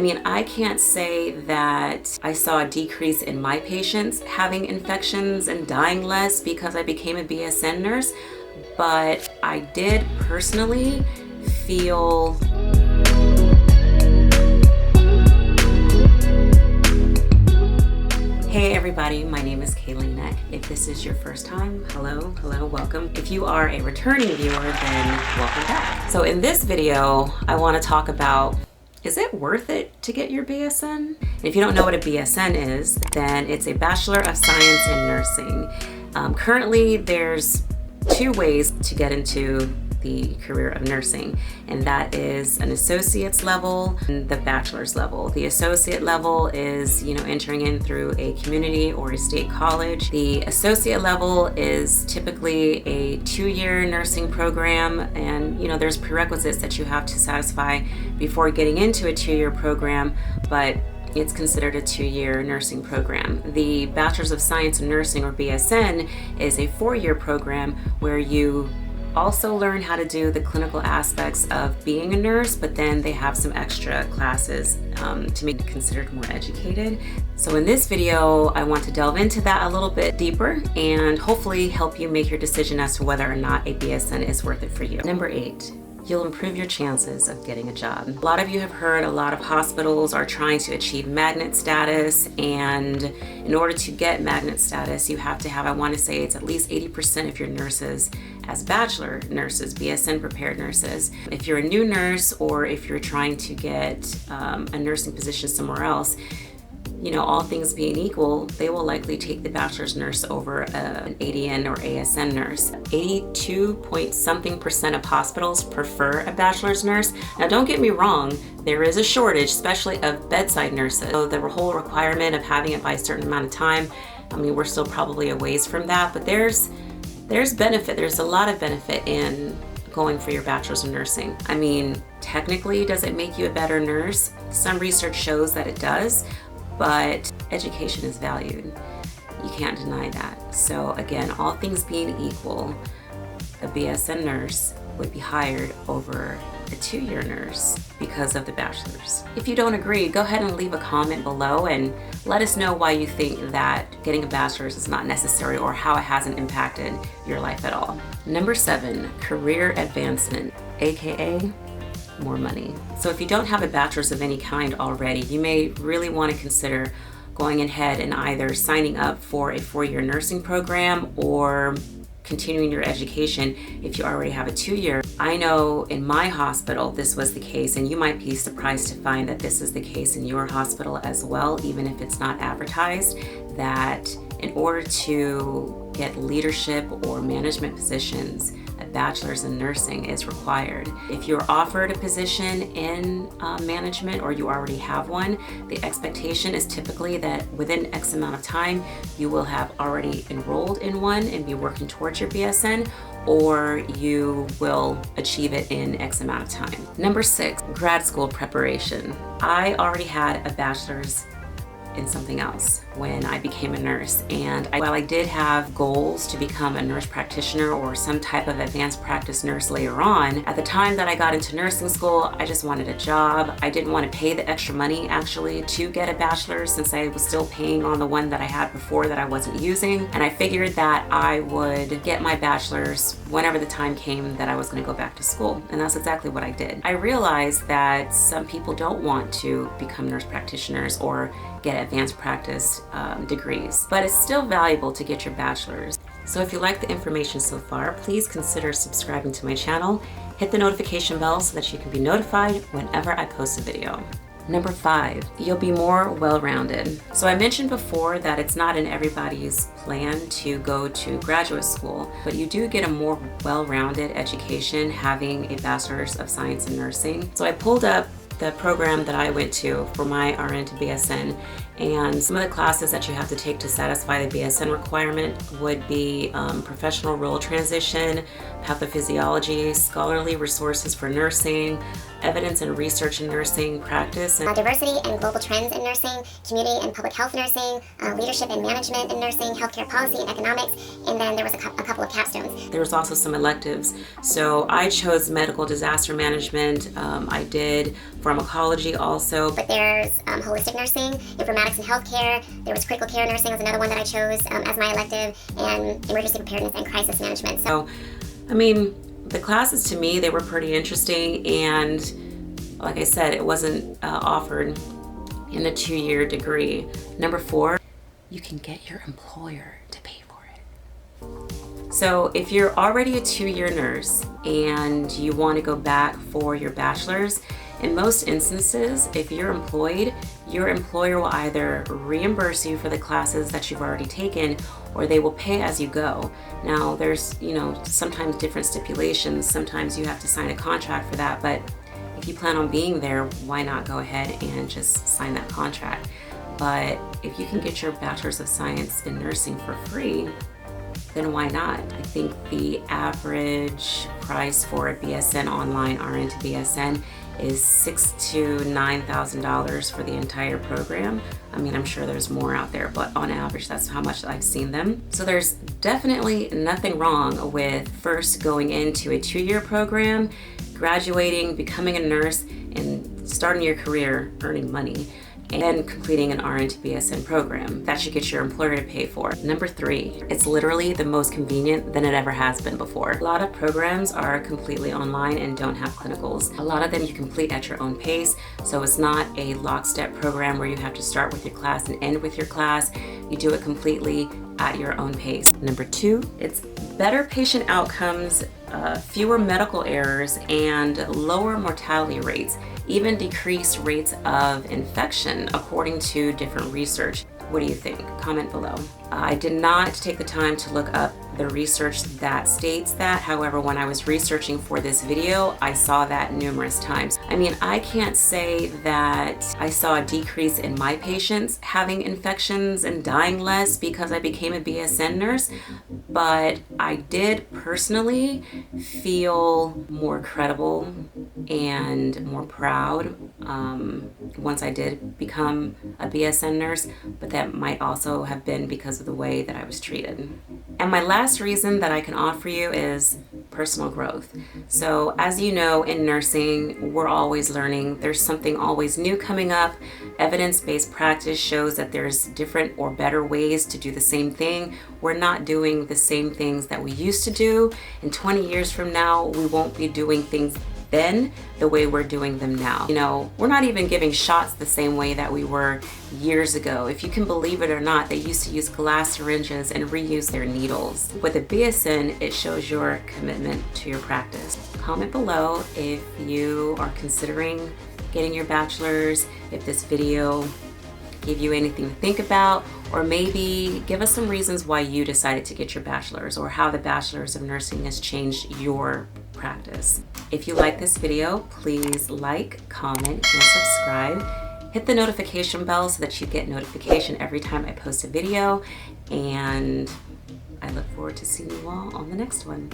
I mean, I can't say that I saw a decrease in my patients having infections and dying less because I became a BSN nurse, but I did personally feel Hey everybody, my name is Kaylana. If this is your first time, hello, welcome. If you are a returning viewer, then welcome back. So in this video, I want to talk about, is it worth it to get your BSN? And if you don't know what a BSN is, then it's a Bachelor of Science in Nursing. Currently, there's two ways to get into the career of nursing, and that is an associate's level and the bachelor's level. The associate level is, entering in through a community or a state college. The associate level is typically a 2-year nursing program, and there's prerequisites that you have to satisfy before getting into a 2-year program, but it's considered a 2-year nursing program. The Bachelor's of Science in Nursing, or BSN, is a 4-year program where you also learn how to do the clinical aspects of being a nurse, but then they have some extra classes to make it considered more educated. So in this video, I want to delve into that a little bit deeper and hopefully help you make your decision as to whether or not a BSN is worth it for you. Number 8. You'll improve your chances of getting a job. A lot of you have heard a lot of hospitals are trying to achieve magnet status, and in order to get magnet status, you have to have, I want to say it's at least 80% of your nurses as bachelor nurses, BSN prepared nurses. If you're a new nurse or if you're trying to get a nursing position somewhere else, all things being equal, they will likely take the bachelor's nurse over an ADN or ASN nurse. 82-point-something% of hospitals prefer a bachelor's nurse. Now, don't get me wrong, there is a shortage, especially of bedside nurses. So the whole requirement of having it by a certain amount of time, we're still probably a ways from that, but there's benefit. There's a lot of benefit in going for your bachelor's of nursing. Technically, does it make you a better nurse? Some research shows that it does, but education is valued. You can't deny that. So again, all things being equal, a BSN nurse would be hired over a 2-year nurse because of the bachelor's. If you don't agree, go ahead and leave a comment below and let us know why you think that getting a bachelor's is not necessary or how it hasn't impacted your life at all. Number 7, career advancement, AKA more money. So if you don't have a bachelor's of any kind already, you may really want to consider going ahead and either signing up for a 4-year nursing program or continuing your education if you already have a 2-year. I know in my hospital this was the case, and you might be surprised to find that this is the case in your hospital as well, even if it's not advertised, that in order to get leadership or management positions, a bachelor's in nursing is required. If you're offered a position in management or you already have one, the expectation is typically that within X amount of time, you will have already enrolled in one and be working towards your BSN, or you will achieve it in X amount of time. Number 6, grad school preparation. I already had a bachelor's in something else when I became a nurse, and while I did have goals to become a nurse practitioner or some type of advanced practice nurse later on, at the time that I got into nursing school, I just wanted a job. I didn't want to pay the extra money actually to get a bachelor's, since I was still paying on the one that I had before that I wasn't using, and I figured that I would get my bachelor's whenever the time came that I was going to go back to school, and that's exactly what I did. I realized that some people don't want to become nurse practitioners or get advanced practice degrees, but it's still valuable to get your bachelor's. So if you like the information so far, please consider subscribing to my channel. Hit the notification bell so that you can be notified whenever I post a video. Number 5, you'll be more well-rounded. So I mentioned before that it's not in everybody's plan to go to graduate school, but you do get a more well-rounded education having a Bachelor's of Science in Nursing. So I pulled up the program that I went to for my RN to BSN, and some of the classes that you have to take to satisfy the BSN requirement would be professional role transition, pathophysiology, scholarly resources for nursing, evidence and research in nursing practice, and diversity and global trends in nursing, community and public health nursing, leadership and management in nursing, healthcare policy and economics, and then there was a couple of capstones. There was also some electives. So I chose medical disaster management. I did pharmacology also. But there's holistic nursing, informatics and healthcare. There was critical care nursing was another one that I chose as my elective, and emergency preparedness and crisis management. So, I mean, the classes to me, they were pretty interesting, and like I said, it wasn't offered in a 2-year degree. Number 4, you can get your employer to pay for it. So if you're already a 2-year nurse and you want to go back for your bachelor's, in most instances, if you're employed, your employer will either reimburse you for the classes that you've already taken, or they will pay as you go. Now, there's, sometimes different stipulations. Sometimes you have to sign a contract for that, but if you plan on being there, why not go ahead and just sign that contract? But if you can get your Bachelor's of Science in Nursing for free, then why not? I think the average price for a BSN online RN to BSN is $6,000 to $9,000 for the entire program. I mean, I'm sure there's more out there, but on average, that's how much I've seen them. So there's definitely nothing wrong with first going into a 2-year program, graduating, becoming a nurse, and starting your career earning money, and then completing an RN to BSN program. That should get your employer to pay for. Number 3, it's literally the most convenient than it ever has been before. A lot of programs are completely online and don't have clinicals. A lot of them you complete at your own pace, so it's not a lockstep program where you have to start with your class and end with your class. You do it completely at your own pace. Number 2, it's better patient outcomes, fewer medical errors, and lower mortality rates, even decreased rates of infection according to different research. What do you think? Comment below. I did not take the time to look up the research that states that. However, when I was researching for this video, I saw that numerous times. I mean, I can't say that I saw a decrease in my patients having infections and dying less because I became a BSN nurse, but I did personally feel more credible and more proud once I did become a BSN nurse, but that might also have been because of the way that I was treated. And my last reason that I can offer you is personal growth. So as you know, in nursing, we're always learning. There's something always new coming up. Evidence-based practice shows that there's different or better ways to do the same thing. We're not doing the same things that we used to do. In 20 years from now, we won't be doing things then the way we're doing them now. We're not even giving shots the same way that we were years ago. If you can believe it or not, they used to use glass syringes and reuse their needles. With a BSN, it shows your commitment to your practice. Comment below if you are considering getting your bachelor's, if this video gave you anything to think about, or maybe give us some reasons why you decided to get your bachelor's, or how the Bachelor's of Nursing has changed your practice. If you like this video, please like, comment, and subscribe. Hit the notification bell so that you get notification every time I post a video, and I look forward to seeing you all on the next one.